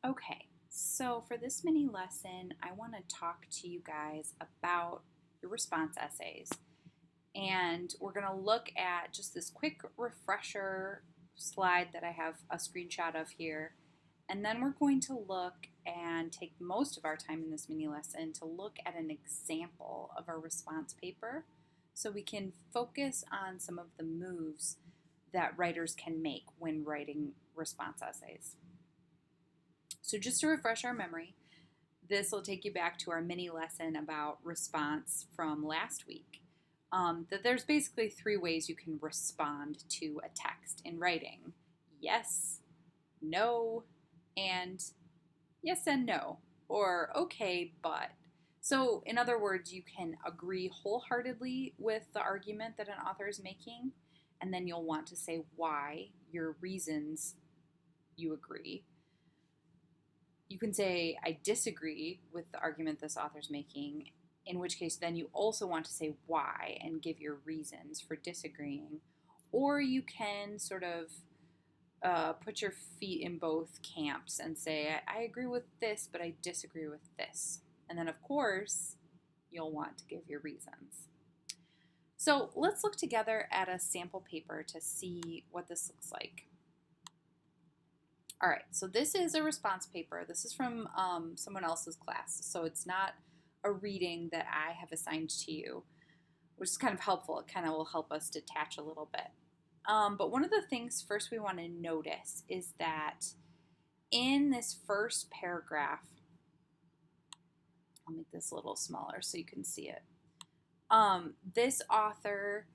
Okay, so for this mini lesson, I want to talk to you guys about your response essays. And we're going to look at just this quick refresher slide that I have a screenshot of here. And then we're going to look and take most of our time in this mini lesson to look at an example of our response paper so we can focus on some of the moves that writers can make when writing response essays. So just to refresh our memory, this will take you back to our mini lesson about response from last week. That there's basically three ways you can respond to a text in writing: yes, no, and yes and no, or okay, but. So, in other words, you can agree wholeheartedly with the argument that an author is making, and then you'll want to say why, your reasons you agree. You can say, I disagree with the argument this author's making, in which case then you also want to say why and give your reasons for disagreeing. Or you can sort of put your feet in both camps and say, I agree with this, but I disagree with this. And then, of course, you'll want to give your reasons. So let's look together at a sample paper to see what this looks like. All right, so this is a response paper. This is from someone else's class, so it's not a reading that I have assigned to you, which is kind of helpful. It kind of will help us detach a little bit. But one of the things first we want to notice is that in this first paragraph, I'll make this a little smaller so you can see it. This author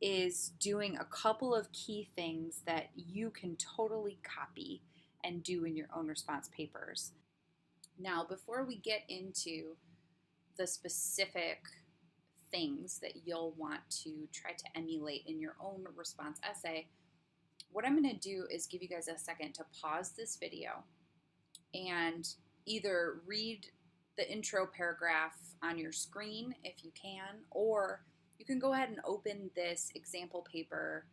is doing a couple of key things that you can totally copy and do in your own response papers. Now, before we get into the specific things that you'll want to try to emulate in your own response essay, what I'm going to do is give you guys a second to pause this video and either read the intro paragraph on your screen if you can, or you can go ahead and open this example paper.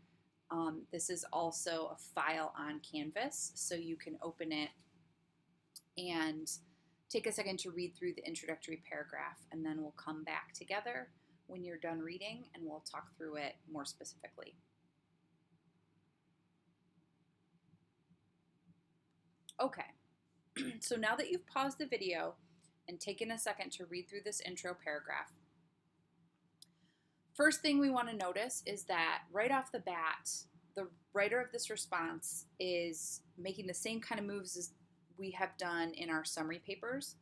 This is also a file on Canvas, so you can open it and take a second to read through the introductory paragraph, and then we'll come back together when you're done reading and we'll talk through it more specifically. Okay, so now that you've paused the video and taken a second to read through this intro paragraph, first thing we want to notice is that right off the bat, the writer of this response is making the same kind of moves as we have done in our summary papers,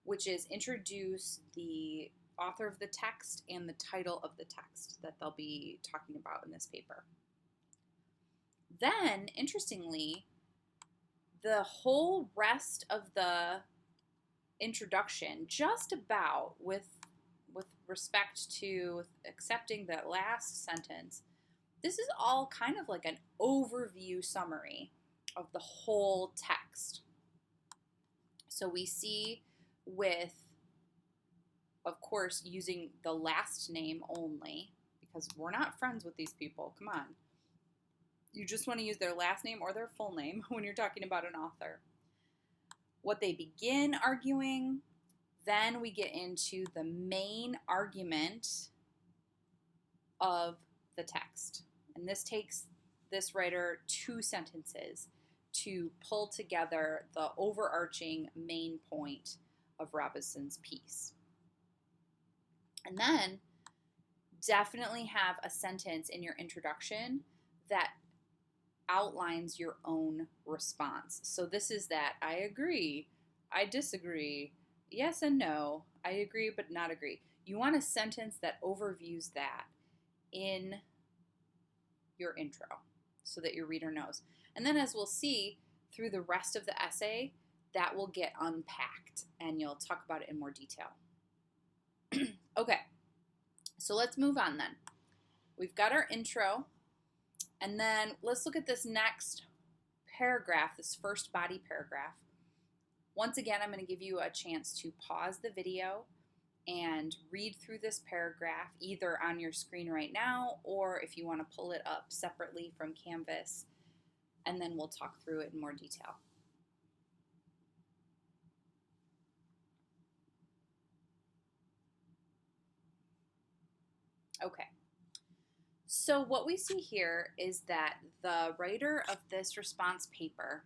which is introduce the author of the text and the title of the text that they'll be talking about in this paper. Then, interestingly, the whole rest of the introduction, just about with respect to accepting that last sentence, this is all kind of like an overview summary of the whole text. So we see with, of course, using the last name only, because we're not friends with these people. Come on. You just want to use their last name or their full name when you're talking about an author. What they begin arguing, then we get into the main argument of the text. And this takes this writer 2 sentences to pull together the overarching main point of Robinson's piece. And then definitely have a sentence in your introduction that outlines your own response. So this is that I agree, I disagree, yes and no, I agree but not agree. You want a sentence that overviews that in your intro so that your reader knows. And then, as we'll see through the rest of the essay, that will get unpacked and you'll talk about it in more detail. Okay, so let's move on then. We've got our intro, and then let's look at this next paragraph, this first body paragraph. Once again, I'm going to give you a chance to pause the video and read through this paragraph either on your screen right now, or if you want to pull it up separately from Canvas, and then we'll talk through it in more detail. Okay. So what we see here is that the writer of this response paper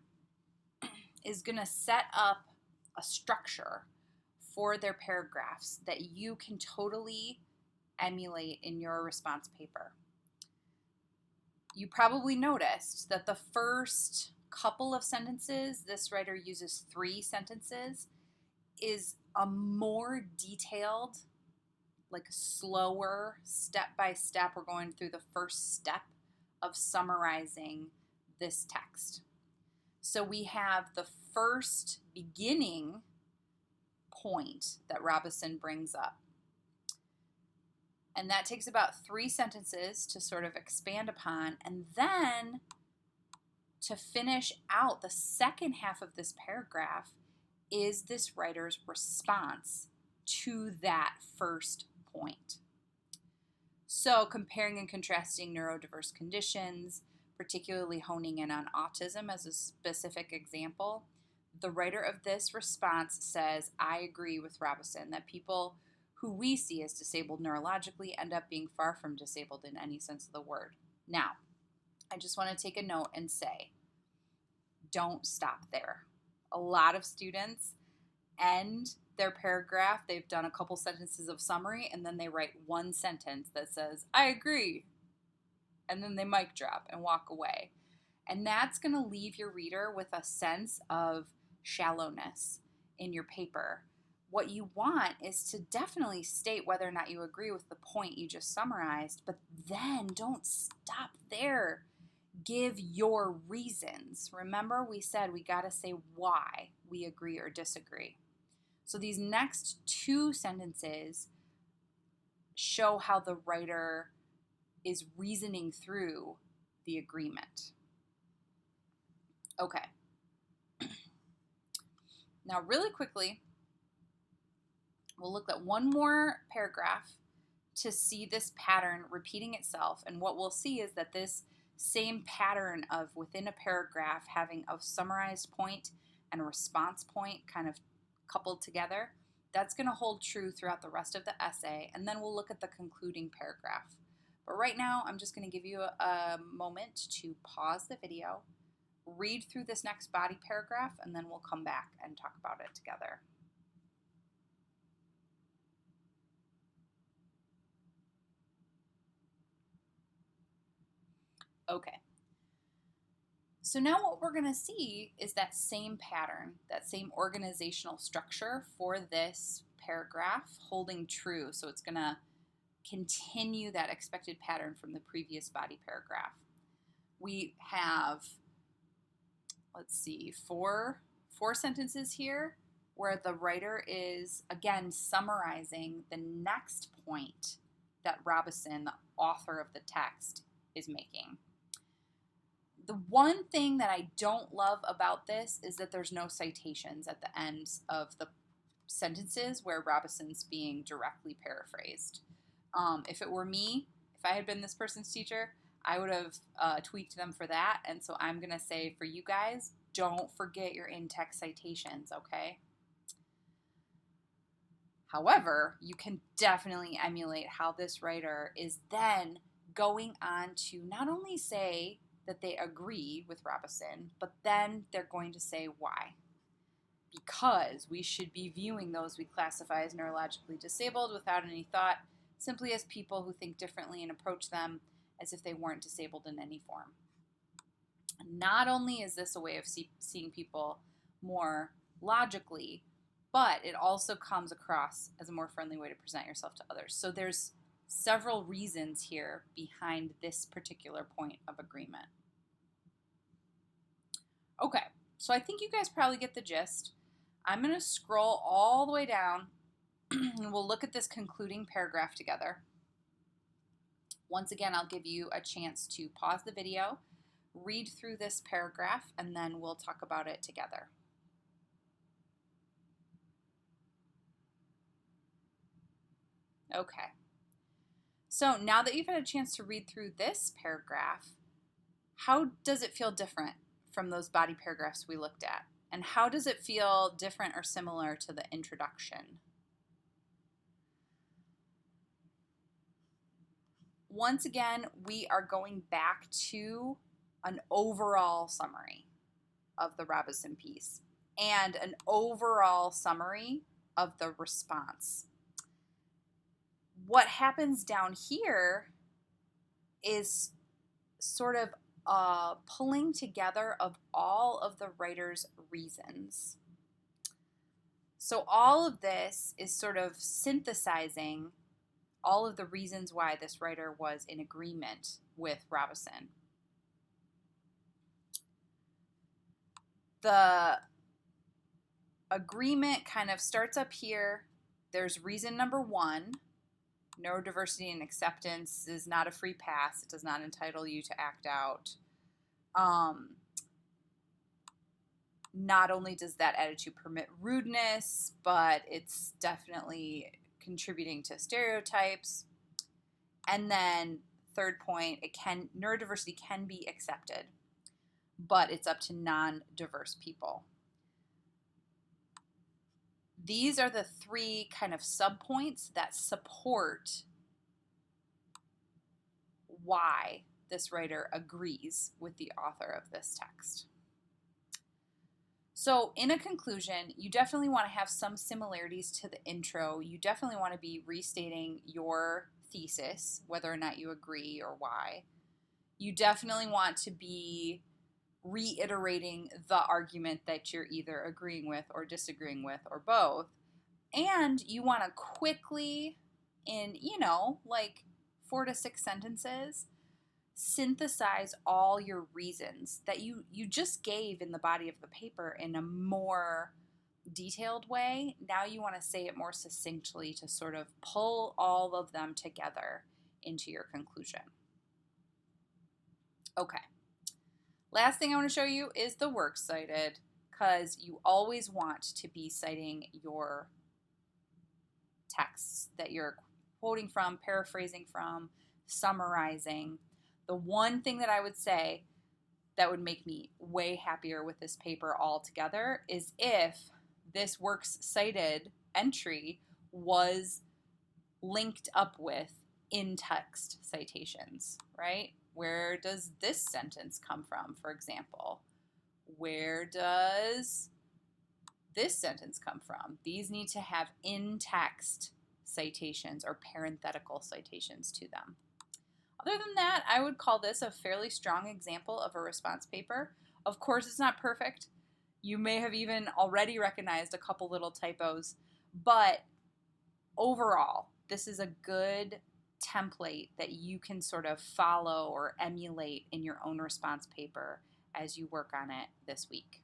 is going to set up a structure for their paragraphs that you can totally emulate in your response paper. You probably noticed that the first couple of sentences, this writer uses 3 sentences, is a more detailed, like slower, step by step. We're going through the first step of summarizing this text. So we have the first beginning point that Robison brings up. And that takes about 3 sentences to sort of expand upon. And then to finish out the second half of this paragraph is this writer's response to that first point. So comparing and contrasting neurodiverse conditions, particularly honing in on autism as a specific example, the writer of this response says, I agree with Robison that people who we see as disabled neurologically end up being far from disabled in any sense of the word. Now, I just want to take a note and say, don't stop there. A lot of students end their paragraph, they've done a couple sentences of summary, and then they write one sentence that says, I agree. And then they mic drop and walk away. And that's going to leave your reader with a sense of shallowness in your paper. What you want is to definitely state whether or not you agree with the point you just summarized, but then don't stop there. Give your reasons. Remember, we said we got to say why we agree or disagree. So these next 2 sentences show how the writer is reasoning through the agreement. Okay. Now, really quickly, we'll look at one more paragraph to see this pattern repeating itself. And what we'll see is that this same pattern of within a paragraph having a summarized point and a response point kind of coupled together, that's going to hold true throughout the rest of the essay. And then we'll look at the concluding paragraph. But right now, I'm just going to give you a moment to pause the video, read through this next body paragraph, and then we'll come back and talk about it together. Okay. So now what we're going to see is that same pattern, that same organizational structure for this paragraph holding true. So it's going to continue that expected pattern from the previous body paragraph. We have, let's see, four sentences here where the writer is, again, summarizing the next point that Robison, the author of the text, is making. The one thing that I don't love about this is that there's no citations at the ends of the sentences where Robison's being directly paraphrased. If it were me, if I had been this person's teacher, I would have tweaked them for that. And so I'm going to say for you guys, don't forget your in-text citations, okay? However, you can definitely emulate how this writer is then going on to not only say that they agree with Robison, but then they're going to say why. Because we should be viewing those we classify as neurologically disabled without any thought, simply as people who think differently and approach them as if they weren't disabled in any form. Not only is this a way of seeing people more logically, but it also comes across as a more friendly way to present yourself to others. So there's several reasons here behind this particular point of agreement. Okay, so I think you guys probably get the gist. I'm going to scroll all the way down and we'll look at this concluding paragraph together. Once again, I'll give you a chance to pause the video, read through this paragraph, and then we'll talk about it together. Okay. So now that you've had a chance to read through this paragraph, how does it feel different from those body paragraphs we looked at? And how does it feel different or similar to the introduction? once again, we are going back to an overall summary of the Robinson piece and an overall summary of the response. What happens down here is sort of a pulling together of all of the writer's reasons. So all of this is sort of synthesizing all of the reasons why this writer was in agreement with Robinson. The agreement kind of starts up here. There's reason number 1. Neurodiversity and acceptance is not a free pass. It does not entitle you to act out. Not only does that attitude permit rudeness, but it's definitely contributing to stereotypes. And then third point, neurodiversity can be accepted, but it's up to non-diverse people. These are the 3 kind of subpoints that support why this writer agrees with the author of this text. So in a conclusion, you definitely want to have some similarities to the intro. You definitely want to be restating your thesis, whether or not you agree or why. You definitely want to be reiterating the argument that you're either agreeing with or disagreeing with or both. And you want to quickly, in, like 4 to 6 sentences, synthesize all your reasons that you just gave in the body of the paper in a more detailed way. Now you want to say it more succinctly to sort of pull all of them together into your conclusion. Okay. Last thing I want to show you is the works cited, because you always want to be citing your texts that you're quoting from, paraphrasing from, summarizing. The one thing that I would say that would make me way happier with this paper altogether is if this works cited entry was linked up with in-text citations, right? Where does this sentence come from, for example? Where does this sentence come from? These need to have in-text citations or parenthetical citations to them. Other than that, I would call this a fairly strong example of a response paper. Of course, it's not perfect. You may have even already recognized a couple little typos, but overall, this is a good template that you can sort of follow or emulate in your own response paper as you work on it this week.